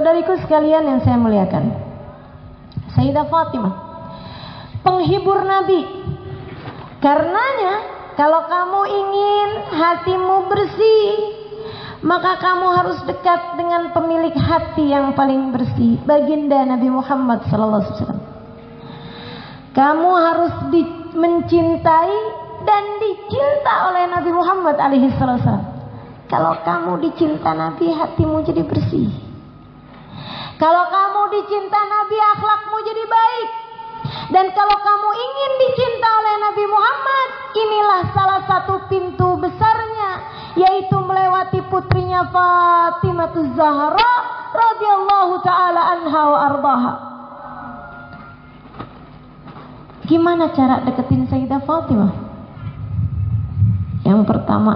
Saudariku sekalian yang saya muliakan, Sayyidah Fatimah penghibur Nabi. Karenanya kalau kamu ingin hatimu bersih, maka kamu harus dekat dengan pemilik hati yang paling bersih, baginda Nabi Muhammad SAW. Kamu harus mencintai dan dicinta oleh Nabi Muhammad SAW. Kalau kamu dicinta Nabi, hatimu jadi bersih. Kalau kamu dicinta Nabi, akhlakmu jadi baik. Dan kalau kamu ingin dicinta oleh Nabi Muhammad, inilah salah satu pintu besarnya, yaitu melewati putrinya Fatimah Zahra radhiyallahu taala anha wa ardaha. Gimana cara deketin Sayyidah Fatimah? Yang pertama,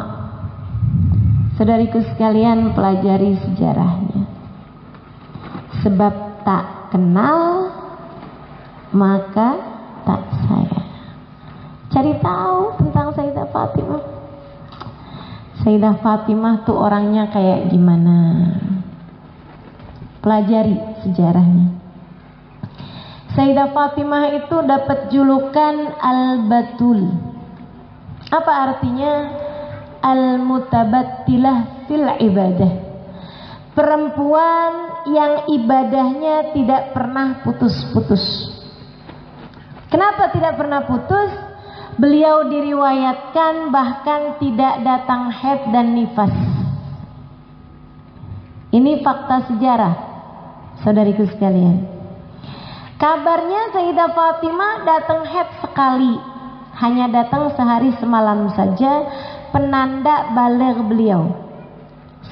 saudariku sekalian, pelajari sejarahnya. Sebab tak kenal maka tak sayang. Cari tahu tentang Sayyidah Fatimah. Sayyidah Fatimah tuh orangnya kayak gimana? Pelajari sejarahnya. Sayyidah Fatimah itu dapat julukan Al-Batul. Apa artinya? Al-Mutabattilah fil ibadah. Perempuan yang ibadahnya tidak pernah putus-putus. Kenapa tidak pernah putus? Beliau diriwayatkan bahkan tidak datang haid dan nifas. Ini fakta sejarah, saudariku sekalian. Kabarnya Sayyidah Fatimah datang haid sekali, hanya datang sehari semalam saja, penanda baligh beliau.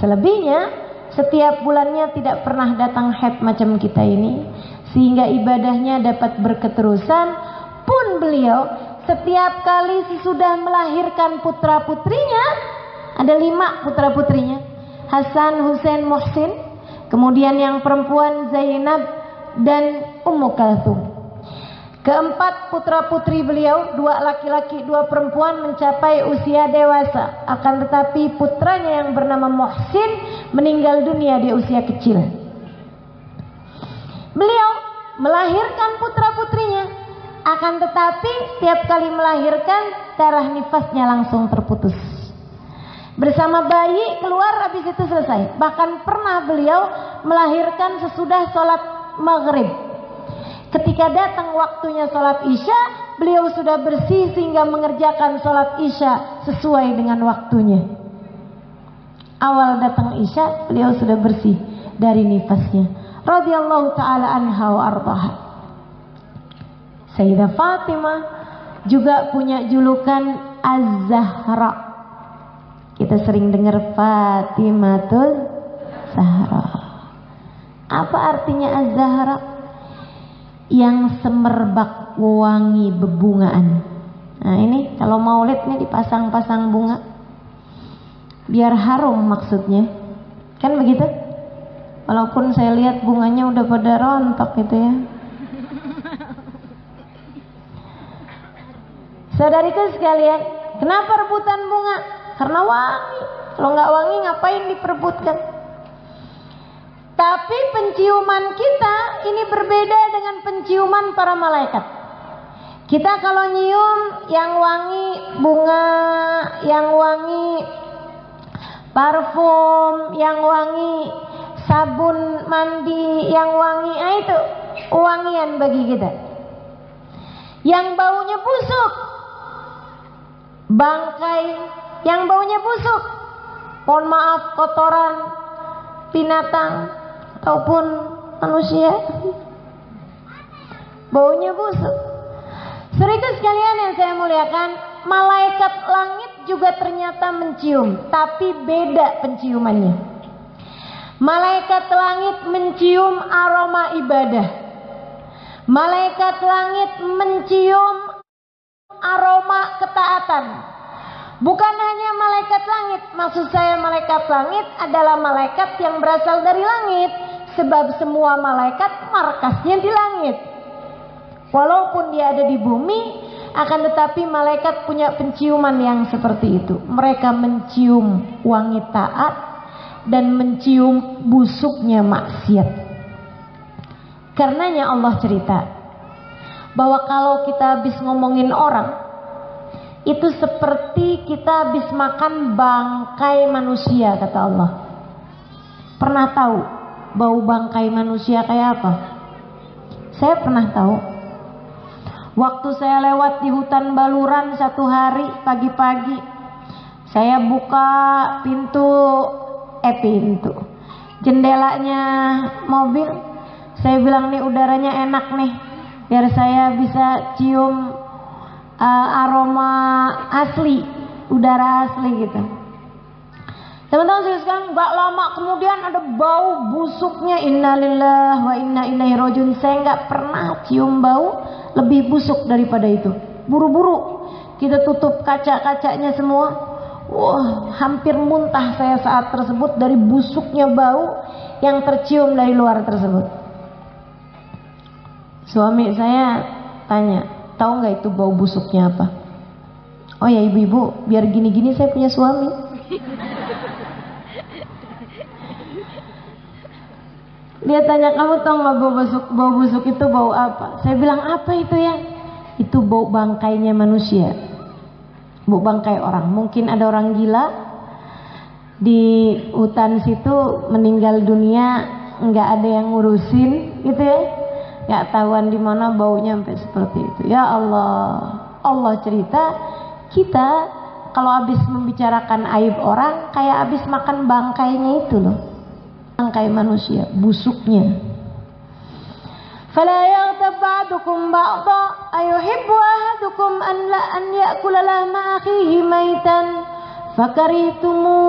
Selebihnya setiap bulannya tidak pernah datang haid macam kita ini, sehingga ibadahnya dapat berketerusan. Pun beliau setiap kali sesudah melahirkan putra putrinya, ada 5 putra putrinya, Hasan, Husain, Muhsin, kemudian yang perempuan Zainab dan Ummu Kalthum. Keempat putra putri beliau, 2 laki-laki 2 perempuan, mencapai usia dewasa. Akan tetapi putranya yang bernama Muhsin meninggal dunia di usia kecil. Beliau melahirkan putra putrinya, akan tetapi tiap kali melahirkan darah nifasnya langsung terputus. Bersama bayi keluar, habis itu selesai. Bahkan pernah beliau melahirkan sesudah sholat maghrib. Ketika datang waktunya sholat isya, beliau sudah bersih sehingga mengerjakan sholat isya sesuai dengan waktunya. Awal datang isya, beliau sudah bersih dari nifasnya. Radhiyallahu ta'ala anha wa ardaha. Sayyidah Fatimah juga punya julukan Az-Zahra. Kita sering dengar Fatimatul Zahra. Apa artinya Az-Zahra? Yang semerbak wangi bebungaan. Nah ini kalau maulid nih dipasang-pasang bunga, biar harum maksudnya. Kan begitu? Walaupun saya lihat bunganya udah pada rontok gitu ya. Saudariku sekalian, kenapa rebutan bunga? Karena wangi. Kalau nggak wangi ngapain diperebutkan? Tapi penciuman kita ini berbeda dengan penciuman para malaikat. Kita kalau nyium yang wangi bunga, yang wangi parfum, yang wangi sabun mandi, yang wangi, itu wangian bagi kita. Yang baunya busuk, bangkai yang baunya busuk, mohon maaf, kotoran binatang ataupun manusia, baunya busuk. Saudara sekalian yang saya muliakan, malaikat langit juga ternyata mencium, tapi beda penciumannya. Malaikat langit mencium aroma ibadah. Malaikat langit mencium aroma ketaatan. Bukan hanya malaikat langit, maksud saya malaikat langit adalah malaikat yang berasal dari langit. Sebab semua malaikat markasnya di langit. Walaupun dia ada di bumi, akan tetapi malaikat punya penciuman yang seperti itu. Mereka mencium wangi taat dan mencium busuknya maksiat. Karenanya Allah cerita bahwa kalau kita habis ngomongin orang, itu seperti kita habis makan bangkai manusia, kata Allah. Pernah tahu bau bangkai manusia kayak apa? Saya pernah tahu. Waktu saya lewat di hutan Baluran satu hari pagi-pagi, saya buka jendelanya mobil. Saya bilang, nih udaranya enak nih, biar saya bisa cium aroma asli, udara asli gitu. Teman-teman saya sekarang, gak lama kemudian ada bau busuknya. Innalillahi wa inna ilaihi rajiun. Saya gak pernah cium bau lebih busuk daripada itu. Buru-buru kita tutup kaca-kacanya semua. Wah, hampir muntah saya saat tersebut dari busuknya bau yang tercium dari luar tersebut. Suami saya tanya, tahu nggak itu bau busuknya apa? Oh ya ibu-ibu, biar gini-gini saya punya suami. Dia tanya, kamu tahu nggak bau busuk itu bau apa? Saya bilang, apa itu ya? Itu bau bangkainya manusia, bau bangkai orang. Mungkin ada orang gila di hutan situ meninggal dunia, nggak ada yang ngurusin, gitu ya. Nggak tahuan di mana baunya sampai seperti itu. Ya Allah, Allah cerita kita kalau habis membicarakan aib orang kayak habis makan bangkainya itu loh, bangkai manusia, busuknya. Fala yaghtab ba'dukum ba'dha ayuhibbu ahadukum an ya'kula lahma akhihi maitan fakarihtumu.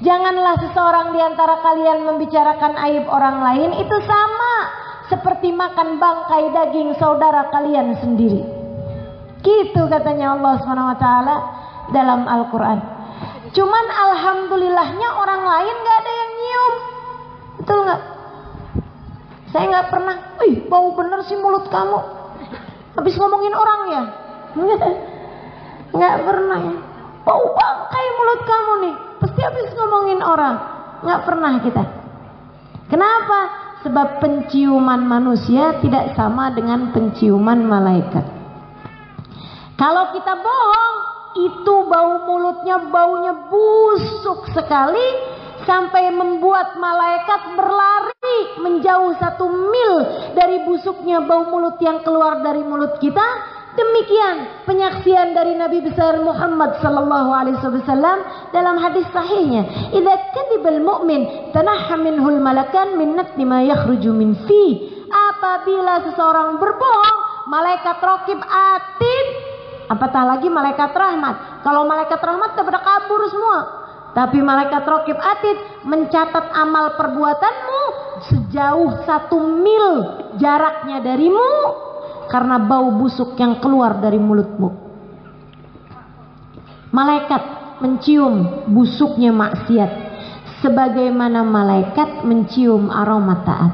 Janganlah seseorang di antara kalian membicarakan aib orang lain itu sama seperti makan bangkai daging saudara kalian sendiri. Gitu katanya Allah SWT dalam Al-Quran. Cuman alhamdulillahnya orang lain gak ada yang nyium. Betul gak? Saya gak pernah, wih bau bener sih mulut kamu, habis ngomongin orang ya. Gak pernah ya. Bau bangkai mulut kamu nih, pasti habis ngomongin orang. Gak pernah kita. Kenapa? Sebab penciuman manusia tidak sama dengan penciuman malaikat. Kalau kita bohong, itu bau mulutnya baunya busuk sekali sampai membuat malaikat berlari menjauh 1 mil dari busuknya bau mulut yang keluar dari mulut kita. Demikian penyaksian dari Nabi besar Muhammad sallallahu alaihi wasallam dalam hadis sahihnya, idza kadzibal mu'min tanahha minhul malakan min natni ma yakhruju min fi. Apabila seseorang berbohong, malaikat raqib atid, apatah lagi malaikat rahmat. Kalau malaikat rahmat sudah pada kabur semua, tapi malaikat raqib atid mencatat amal perbuatanmu sejauh 1 mil jaraknya darimu karena bau busuk yang keluar dari mulutmu. Malaikat mencium busuknya maksiat sebagaimana malaikat mencium aroma taat.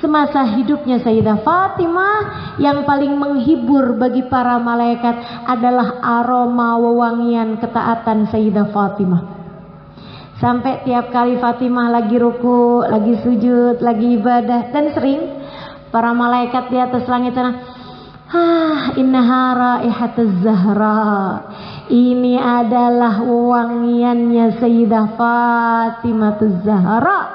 Semasa hidupnya Sayyidah Fatimah, yang paling menghibur bagi para malaikat adalah aroma wewangian ketaatan Sayyidah Fatimah. Sampai tiap kali Fatimah lagi ruku, lagi sujud, lagi ibadah, dan sering para malaikat di atas langit sana, innaha raihatuz Zahra. Ini adalah wangiannya Sayyidah Fatimahuz Zahra.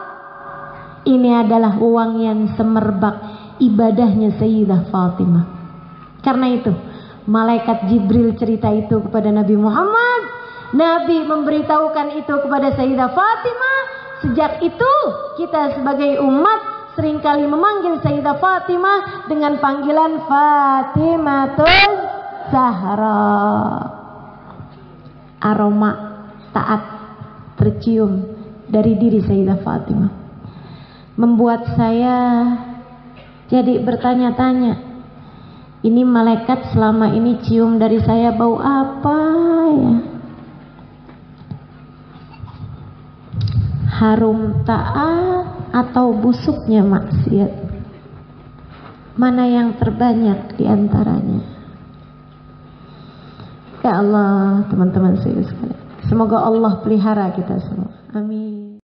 Ini adalah wangian semerbak ibadahnya Sayyidah Fatimah. Karena itu malaikat Jibril cerita itu kepada Nabi Muhammad. Nabi memberitahukan itu kepada Sayyidah Fatimah. Sejak itu kita sebagai umat seringkali memanggil Sayyidah Fatimah dengan panggilan Fatimahuz Zahra. Aroma taat tercium dari diri Sayyidah Fatimah membuat saya jadi bertanya-tanya, ini malaikat selama ini cium dari saya bau apa ya? Harum taat atau busuknya maksiat? Mana yang terbanyak di antaranya? Ya Allah, teman-teman saya sekalian, semoga Allah pelihara kita semua. Amin.